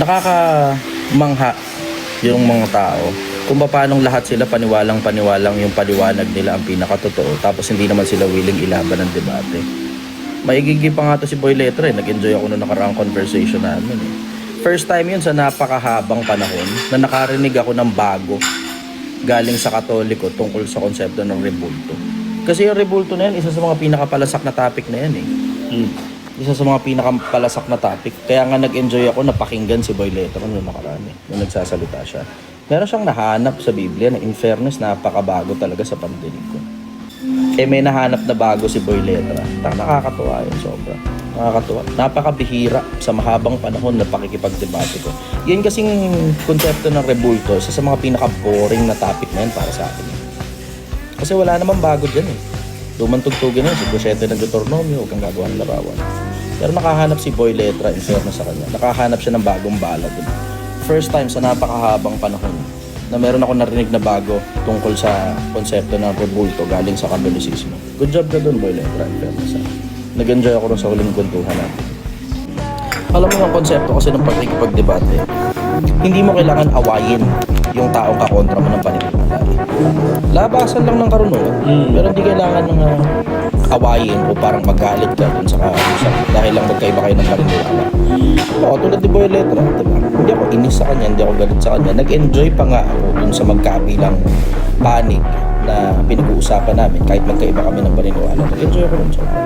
Nakakamangha yung mga tao kung paanong lahat sila paniwalang yung paliwanag nila ang pinakatotoo, tapos hindi naman sila willing ilaban ng debate. Maigigi pa nga to si Boy Letra Nag-enjoy ako nung nakaraang conversation namin First time yun sa napakahabang panahon na nakarinig ako ng bago galing sa Katoliko tungkol sa konsepto ng rebulto. Kasi yung rebulto na yan, isa sa mga pinakapalasak na topic na yan Isa sa mga pinakapalasak na topic. Kaya nga nag-enjoy ako napakinggan si Boy Letra nung nakaraan nung nagsasalita siya. Meron siyang nahanap sa Biblia na in fairness, napakabago talaga sa pandinig ko. May nahanap na bago si Boy Letra. Nakakatuwa yun, sobra. Nakakatuwa. Napakabihira sa mahabang panahon na pakikipagdebate ko. Yan kasing konsepto ng rebulto, isa sa mga pinaka-boring na topic na yan para sa akin. Kasi wala namang bago dyan Lumang tugtugin si Busyete ng Deuteronomio, huwag kang gagawa ng larawan. Pero nakahanap si Boy Letra, in fairness sa kanya. Nakahanap siya ng bagong bala dun. First time sa napakahabang panahon na meron ako narinig na bago tungkol sa konsepto ng rebulto galing sa Katolisismo. Good job ka dun, Boy Letra, in fairness Nag-enjoy ako rin sa huling kwentuhan natin. Alam mo yung konsepto kasi ng pagkikipagdebate, hindi mo kailangan awayin yung taong kakontra mo ng paniniwala. Labasan lang ng karunungan, pero hindi kailangan ng awayin o parang magalit ka dun sa kausap dahil lang magkaiba kayo ng paniniwala. Oo, tulad ni Boy Letra, diba? Hindi ako inis sa kanya, hindi ako galit sa kanya. Nag-enjoy pa nga ako dun sa magkabilang panig na pinag-uusapan namin kahit magkaiba kami ng paniniwala. Nag-enjoy ako dun sa